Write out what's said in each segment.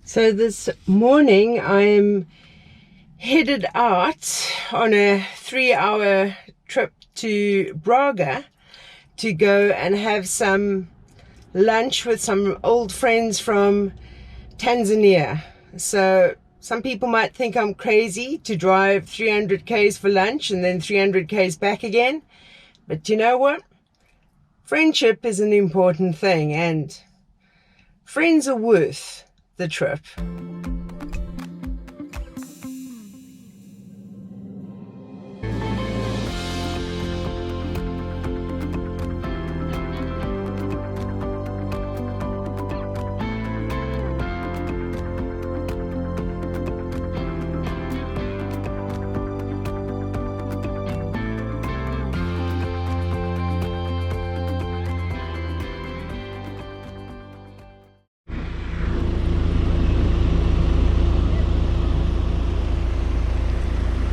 So this morning I'm headed out on a 3-hour trip to Braga to go and have some lunch with some old friends from Tanzania. So some people might think I'm crazy to drive 300 k's for lunch and then 300 k's back again. But you know what? Friendship is an important thing, and friends are worth the trip.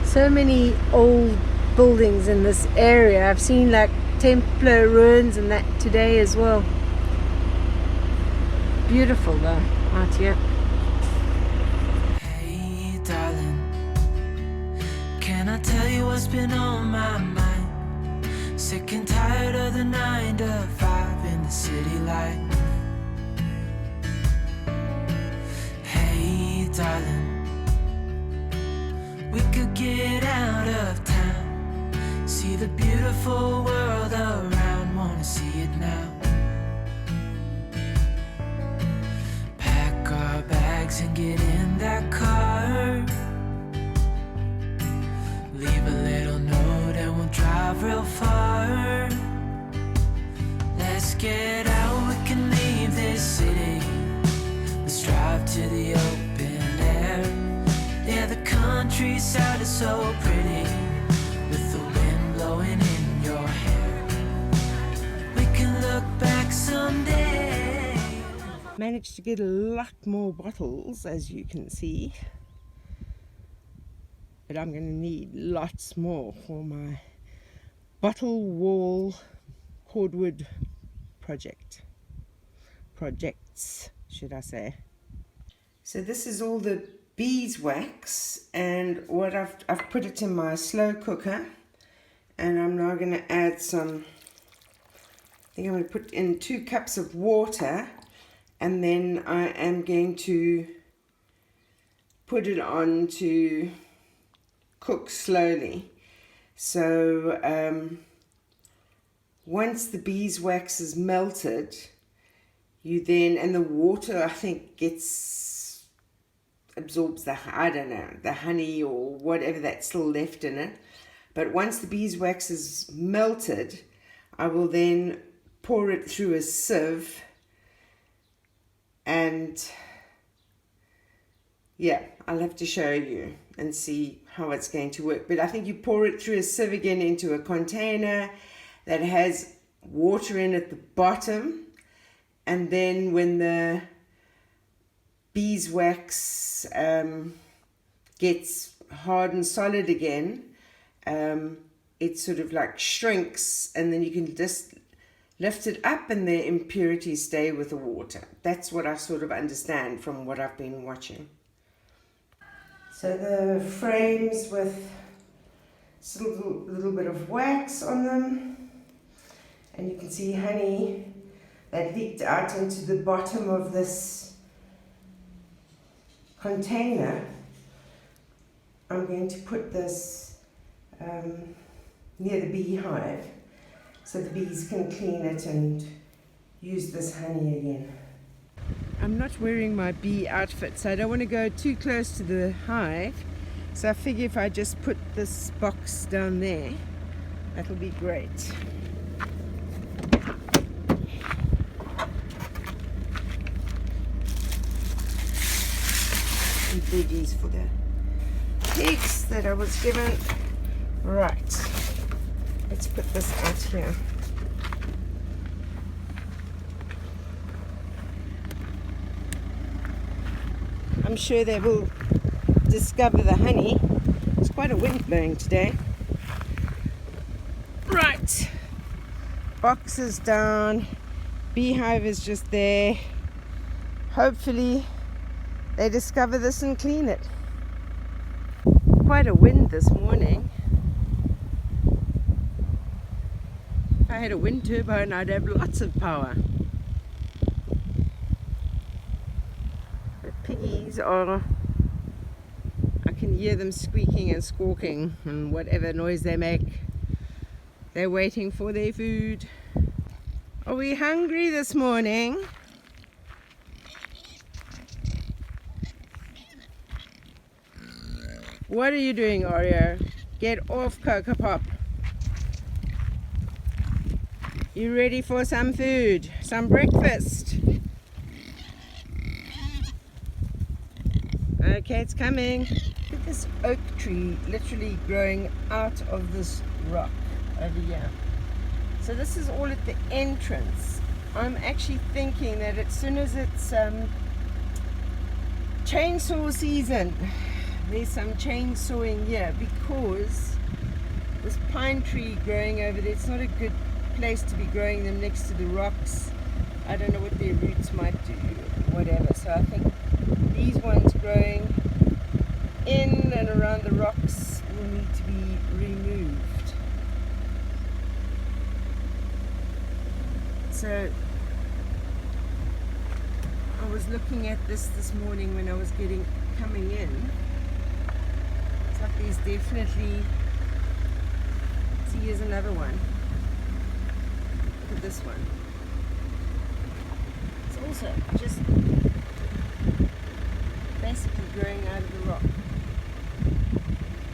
So many old buildings in this area. I've seen like Templar ruins and that today as well. Beautiful though, out here. Hey darling, can I tell you what's been on my mind? Sick and tired of the 9 to 5 in the city life. Hey darling, we could get out of town, see the beautiful world around, wanna see it now. Pack our bags and get in that car, leave a little note and we'll drive real far. Let's get out, we can leave this city, let's drive to the open air. Yeah, the countryside is so pretty, with the wind blowing in your hair. We can look back someday. Managed to get a lot more bottles, as you can see, but I'm going to need lots more for my bottle wall cordwood projects, should I say. So this is all the beeswax, and what I've put it in my slow cooker, and I'm now going to add some, I think I'm going to put in 2 cups of water, and then I am going to put it on to cook slowly. So once the beeswax is melted, you then, and the water I think absorbs the honey or whatever that's still left in it. But once the beeswax is melted, I will then pour it through a sieve, and yeah, I'll have to show you and see how it's going to work. But I think you pour it through a sieve again into a container that has water in at the bottom, and then when the beeswax gets hard and solid again, it sort of like shrinks, and then you can just lift it up and the impurities stay with the water. That's what I sort of understand from what I've been watching. So the frames with a little bit of wax on them, and you can see honey that leaked out into the bottom of this container. I'm going to put this near the beehive so the bees can clean it and use this honey again. I'm not wearing my bee outfit, so I don't want to go too close to the hive, so I figure if I just put this box down there, that'll be great. Veggies for the pigs that I was given. Right, let's put this out here. I'm sure they will discover the honey. It's quite a wind blowing today. Right, boxes down, beehive is just there. Hopefully they discover this and clean it. Quite a wind this morning. If I had a wind turbine, I'd have lots of power. The piggies are, I can hear them squeaking and squawking and whatever noise they make. They're waiting for their food. Are we hungry this morning? What are you doing, Oreo? Get off, Cocoa Pop. You ready for some food? Some breakfast? Okay, it's coming. Look at this oak tree literally growing out of this rock over here. So this is all at the entrance. I'm actually thinking that as soon as it's chainsaw season, there's some chainsawing here, because this pine tree growing over there, it's not a good place to be growing them next to the rocks. I don't know what their roots might do, whatever. So I think these ones growing in and around the rocks will need to be removed. So I was looking at this morning when I was coming in. It's like there's definitely, see, here's another one. Look at this one. It's also just basically growing out of the rock.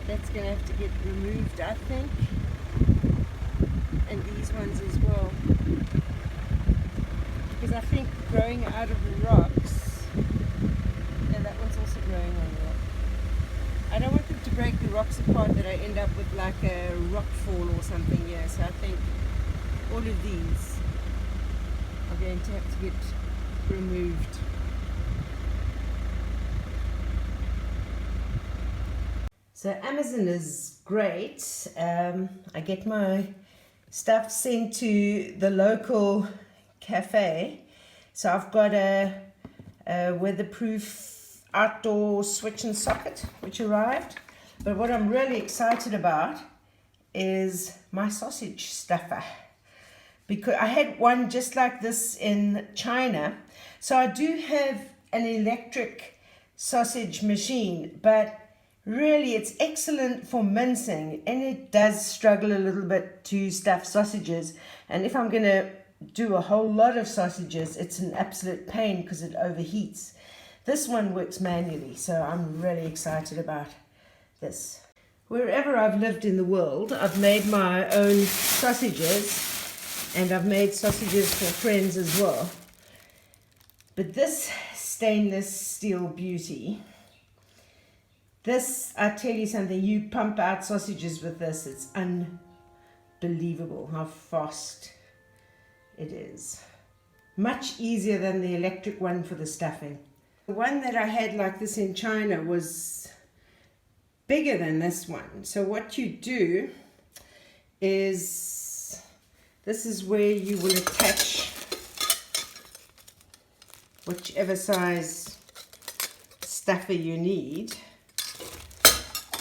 That's going to have to get removed, I think. And these ones as well. Because I think growing out of the rocks, and that one's also growing on the rock. I don't want them to break the rocks apart that I end up with like a rock fall or something here. So I think all of these are going to have to get removed. So Amazon is great. I get my stuff sent to the local cafe. So I've got a weatherproof outdoor switch and socket which arrived. But what I'm really excited about is my sausage stuffer, because I had one just like this in China. So I do have an electric sausage machine, but really it's excellent for mincing, and it does struggle a little bit to stuff sausages. And if I'm going to do a whole lot of sausages, it's an absolute pain because it overheats. This one works manually, so I'm really excited about this. Wherever I've lived in the world, I've made my own sausages, and I've made sausages for friends as well. But this stainless steel beauty, this, I tell you something, you pump out sausages with this, it's unbelievable how fast it is. Much easier than the electric one for the stuffing. The one that I had like this in China was bigger than this one. So what you do is, this is where you will attach whichever size stuffer you need.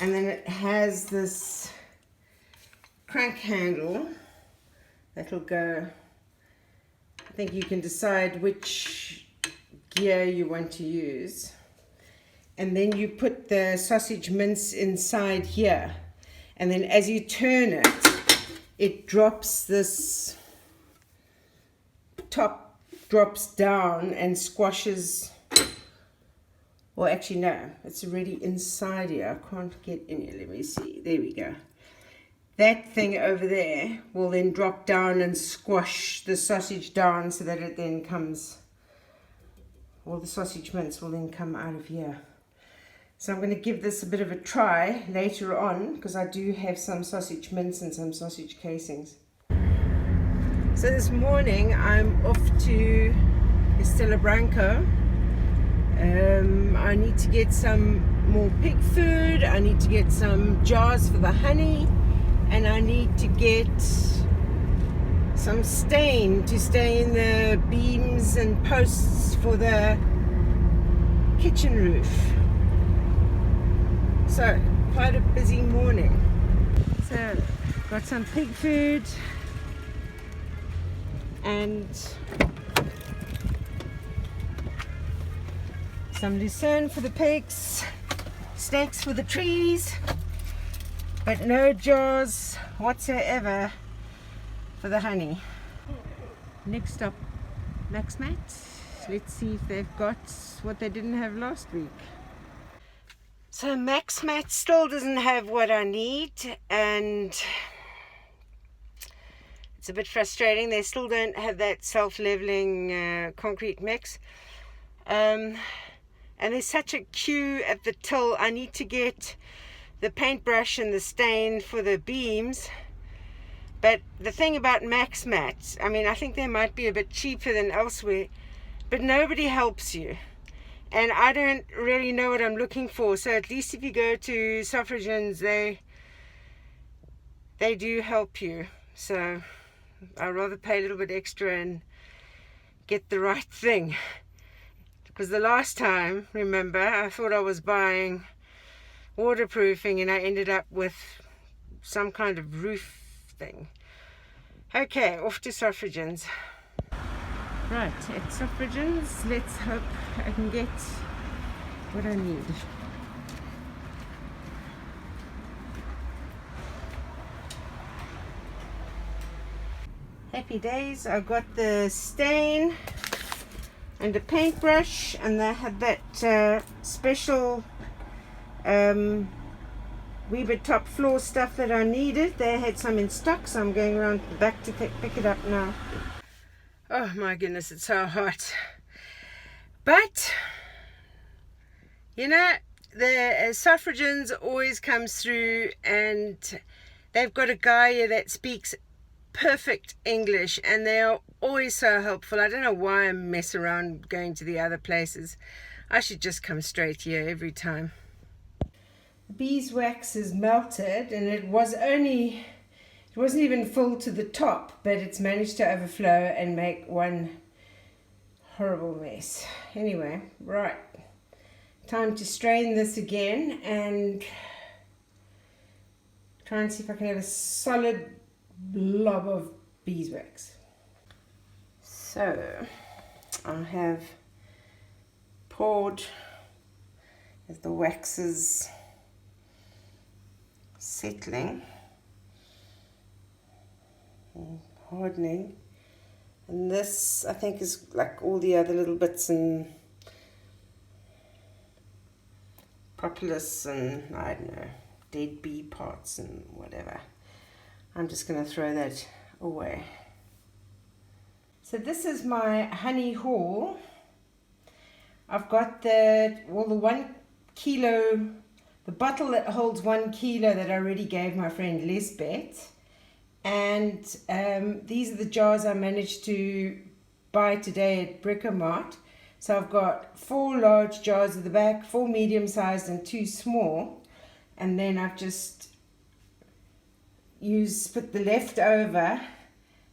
And then it has this crank handle that'll go, I think you can decide which gear you want to use. And then you put the sausage mince inside here. And then as you turn it, it drops, this top drops down and squashes. Well, actually, no, it's already inside here. I can't get in here. Let me see. There we go. That thing over there will then drop down and squash the sausage down so that it then comes, well, the sausage mince will then come out of here. So I'm going to give this a bit of a try later on, because I do have some sausage mince and some sausage casings. So this morning I'm off to Estela Branco. I need to get some more pig food, I need to get some jars for the honey, and I need to get some stain to stay in the beams and posts for the kitchen roof. So quite a busy morning. So got some pig food and some lucerne for the pigs, snakes for the trees, but no jars whatsoever for the honey. Next stop, Maxmat. Let's see if they've got what they didn't have last week. So Maxmat still doesn't have what I need, and it's a bit frustrating. They still don't have that self-leveling concrete mix. And there's such a queue at the till. I need to get the paintbrush and the stain for the beams. But the thing about Maxmat, I mean, I think they might be a bit cheaper than elsewhere, but nobody helps you. And I don't really know what I'm looking for. So at least if you go to Suffragans, they do help you. So I'd rather pay a little bit extra and get the right thing. Because the last time, remember, I thought I was buying waterproofing and I ended up with some kind of roof thing. Okay, off to Suffragans. Right, at Suffragans, let's hope I can get what I need. Happy days, I got the stain and a paintbrush, and they had that special Weber top floor stuff that I needed. They had some in stock, so I'm going around the back to pick it up now. Oh my goodness, it's so hot. But you know, the Suffragans always comes through, and they've got a guy here that speaks perfect English, and they are always so helpful. I don't know why I mess around going to the other places. I should just come straight here every time. The beeswax is melted, and it wasn't even full to the top, but it's managed to overflow and make one horrible mess. Anyway, right, time to strain this again and try and see if I can have a solid blob of beeswax. So I have poured as the wax is settling and hardening, and this I think is like all the other little bits and propolis and I don't know, dead bee parts and whatever. I'm just going to throw that away. So this is my honey haul. I've got the 1 kilo, the bottle that holds 1 kilo that I already gave my friend Lisbeth. And these are the jars I managed to buy today at Bric-a-Mart. So I've got 4 large jars at the back, 4 medium sized and 2 small. And then I've just put the leftover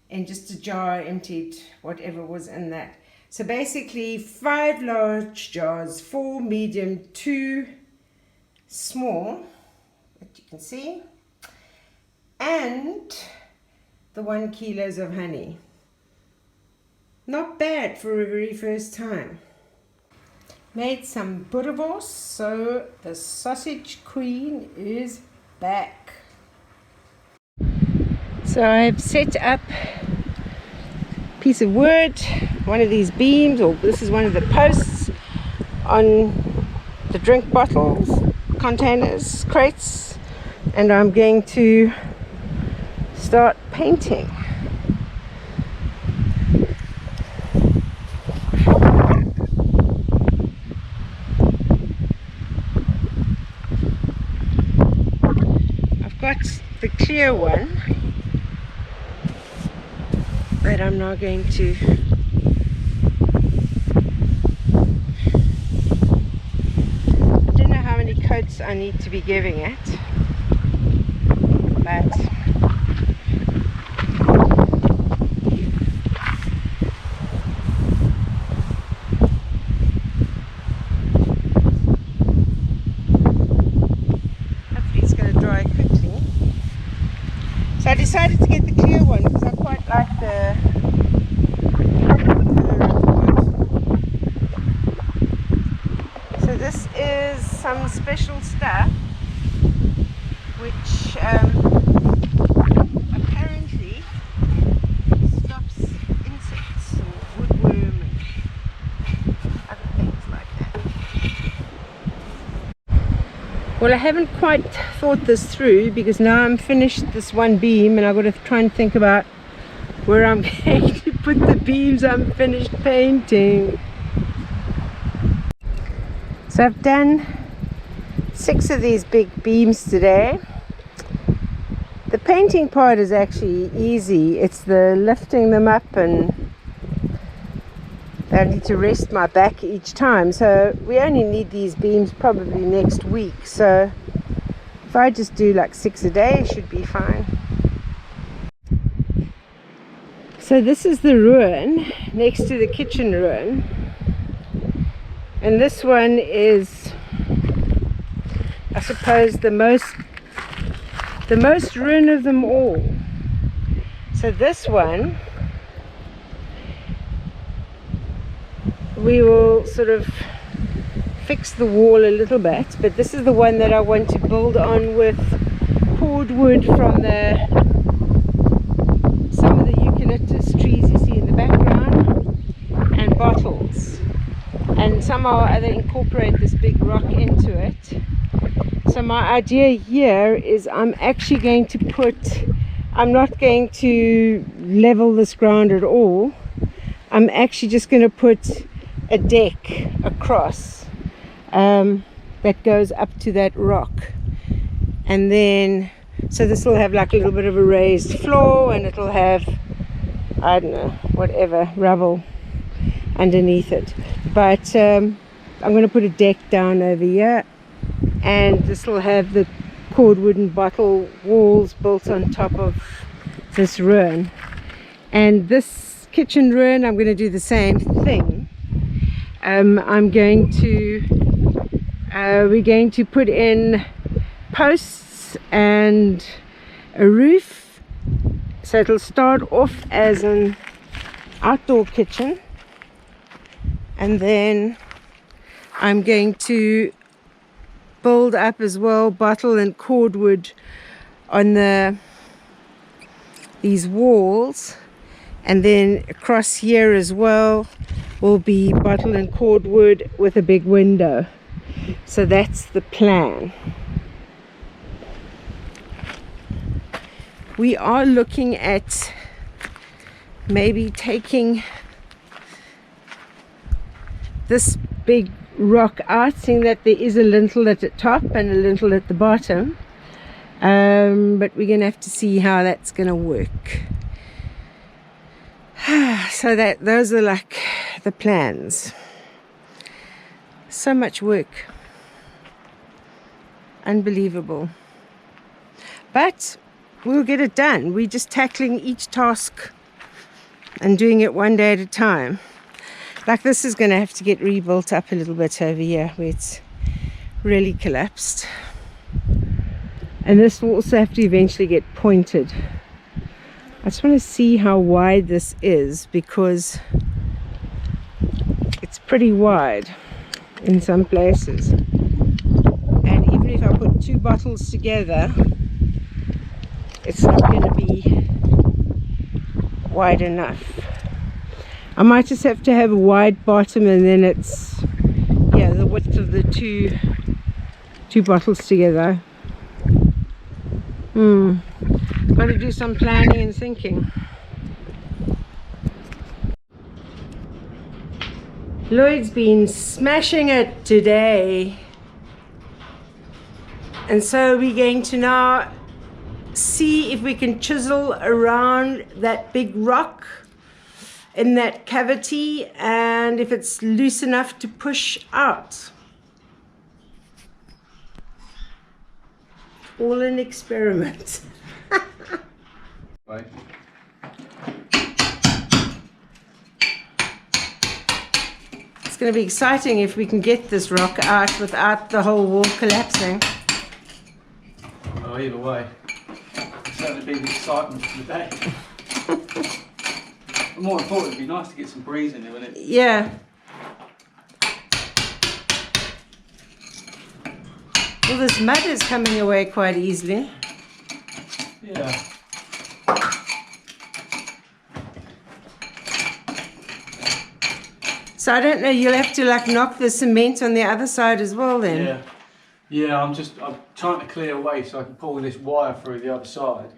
in just a jar, emptied whatever was in that. So basically 5 large jars, 4 medium, 2 small, that you can see, and the 1 kilos of honey. Not bad for a very first time. Made some boerewors, so the sausage queen is back. So I've set up a piece of wood, one of these beams, or this is one of the posts on the drink bottles, containers, crates, and I'm going to start painting. I've got the clear one that I'm now going to coats I need to be giving it, but decided to get the clear one because I quite like the colour of wood. So this is some special stuff which apparently stops insects and woodworm and other things like that. Well, I haven't quite thought this through because now I'm finished this one beam and I've got to try and think about where I'm going to put the beams I'm finished painting. So I've done 6 of these big beams today. The painting part is actually easy. It's the lifting them up, and I need to rest my back each time. So we only need these beams probably next week. So if I just do like 6 a day, it should be fine. So this is the ruin next to the kitchen ruin. And this one is, I suppose, the most ruin of them all. So this one we will sort of fix the wall a little bit, but this is the one that I want to build on with cordwood from some of the eucalyptus trees you see in the background, and bottles, and somehow or other incorporate this big rock into it. So my idea here is I'm actually going to I'm not going to level this ground at all. I'm actually just going to put a deck across that goes up to that rock. And then, so this will have like a little bit of a raised floor, and it'll have, I don't know, whatever, rubble underneath it. But I'm going to put a deck down over here. And this will have the cordwood and bottle walls built on top of this ruin. And this kitchen ruin, I'm going to do the same thing. We're going to put in posts and a roof. So it'll start off as an outdoor kitchen. And then I'm going to build up as well bottle and cordwood on these walls, and then across here as well will be bottle and cordwood with a big window. So that's the plan. We are looking at maybe taking this big rock out, seeing that there is a lintel at the top and a lintel at the bottom, but we're gonna have to see how that's gonna work. So those are like the plans. So much work, unbelievable, but we'll get it done. We're just tackling each task and doing it one day at a time. Like this is going to have to get rebuilt up a little bit over here where it's really collapsed. And this will also have to eventually get pointed. I just want to see how wide this is, because it's pretty wide in some places. And even if I put 2 bottles together, it's not going to be wide enough. I might just have to have a wide bottom, and then it's, yeah, the width of the two bottles together. Got to do some planning and thinking. Lloyd's been smashing it today, and so we're going to now see if we can chisel around that big rock in that cavity, and if it's loose enough to push out. All an experiment. Bye. It's going to be exciting if we can get this rock out without the whole wall collapsing. Oh, either way. That'd be the excitement for the day. But more important, it'd be nice to get some breeze in there, wouldn't it? Yeah. Well, this mud is coming away quite easily. Yeah. So I don't know, you'll have to like knock the cement on the other side as well then. Yeah. Yeah, I'm trying to clear away so I can pull this wire through the other side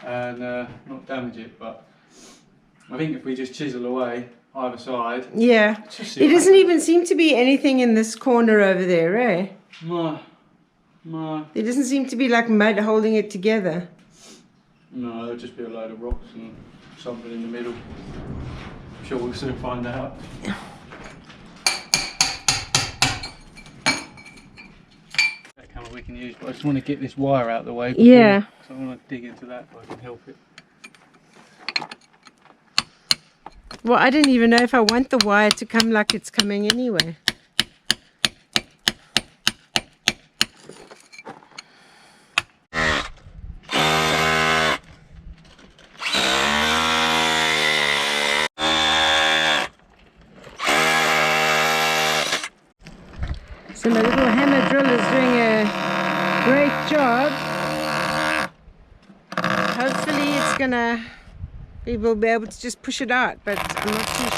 and not damage it, but I think if we just chisel away either side. Yeah. It doesn't even seem to be anything in this corner over there, eh? No. No. There doesn't seem to be like mud holding it together. No, there'll just be a load of rocks and something in the middle. I'm sure we'll soon find out. That camera we can use, but I just want to get this wire out of the way. Yeah. So I want to dig into that if I can help it. Well, I don't even know if I want the wire to come like it's coming anyway. So my little hammer drill is doing a great job. Hopefully it's gonna, we will be able to just push it out, but I'm not too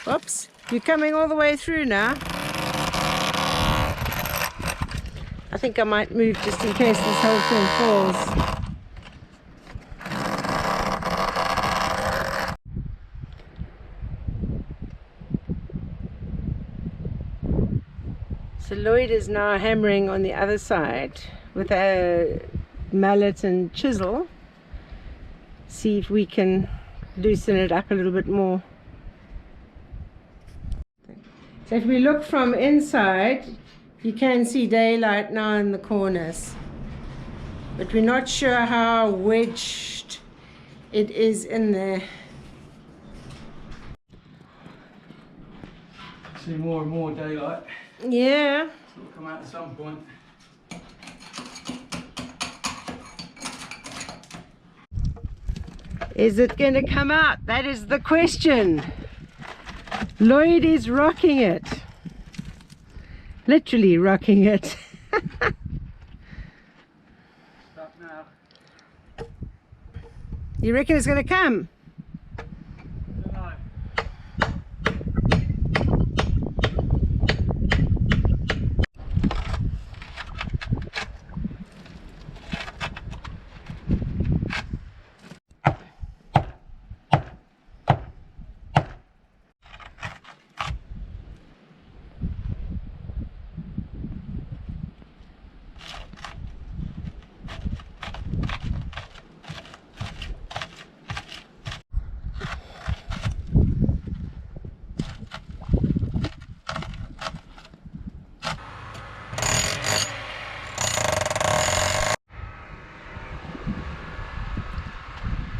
sure. Oops, you're coming all the way through now. I think I might move just in case this whole thing falls. So Lloyd is now hammering on the other side with a mallet and chisel. See if we can loosen it up a little bit more. So if we look from inside, you can see daylight now in the corners. But we're not sure how wedged it is in there. See more and more daylight. Yeah. It will come out at some point. Is it going to come out? That is the question. Lloyd is rocking it. Literally rocking it. Stuck now. You reckon it's going to come? I don't know.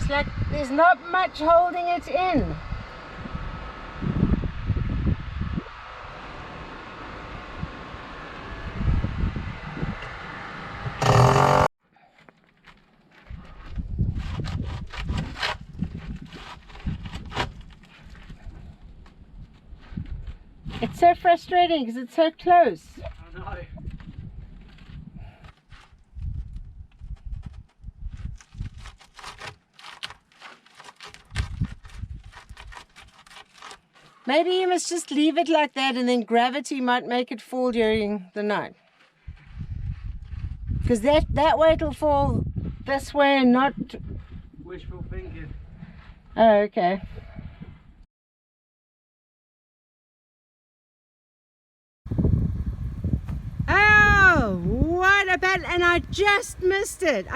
It's like there's not much holding it in. It's so frustrating because it's so close. I know. Maybe you must just leave it like that and then gravity might make it fall during the night. Because that way it'll fall this way and not... Wishful thinking. Oh, okay. Oh, what a bad... And I just missed it.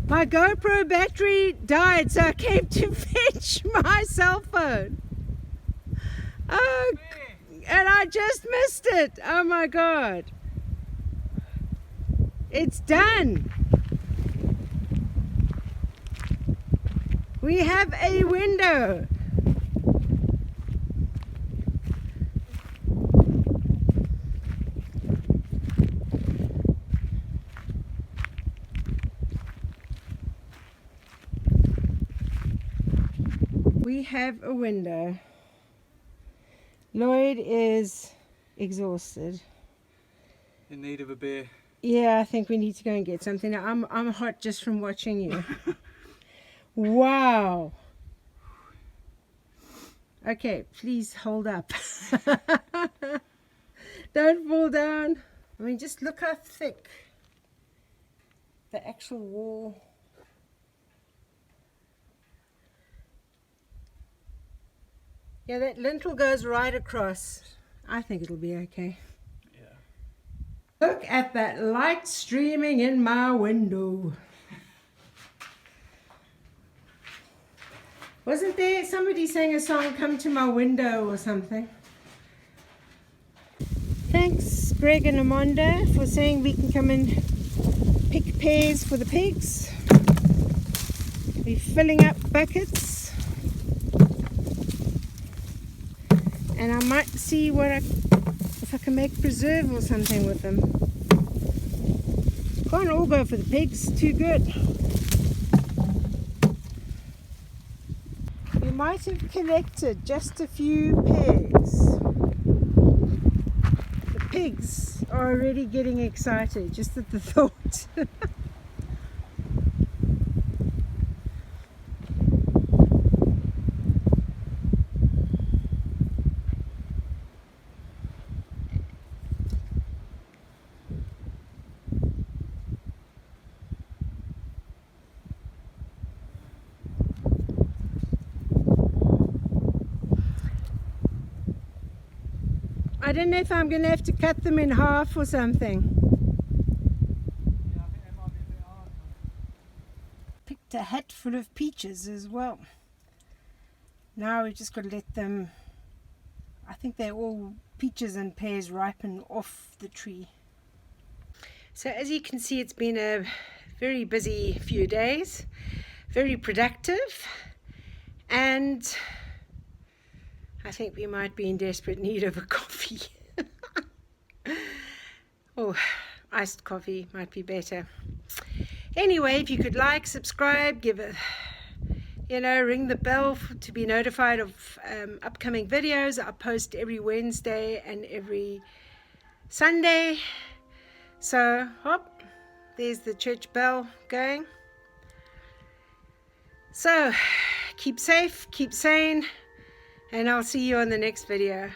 My GoPro battery died, so I came to fetch my cell phone. Oh, and I just missed it. Oh my God. It's done. We have a window. we have a window. Lloyd is exhausted. In need of a beer. Yeah, I think we need to go and get something. I'm hot just from watching you. Wow. Okay, please hold up. Don't fall down. I mean, just look how thick the actual wall. Yeah, that lintel goes right across. I think it'll be okay. Yeah. Look at that light streaming in my window. Wasn't there somebody sang a song, "Come to My Window" or something? Thanks, Greg and Amanda, for saying we can come and pick pears for the pigs. We're filling up buckets. And I might see if I can make preserve or something with them. Can't all go for the pigs, too good. We might have collected just a few pears. The pigs are already getting excited just at the thought. I don't know if I'm going to have to cut them in half or something. Yeah, I think they might be a bit hard. Picked a hat full of peaches as well. Now we've just got to let them, I think they're all peaches and pears ripen off the tree. So as you can see, it's been a very busy few days, very productive, and I think we might be in desperate need of a coffee. Oh, iced coffee might be better. Anyway, if you could like, subscribe, give a, ring the bell to be notified of upcoming videos. I post every Wednesday and every Sunday. So, hop, there's the church bell going. So, keep safe, keep sane, and I'll see you on the next video.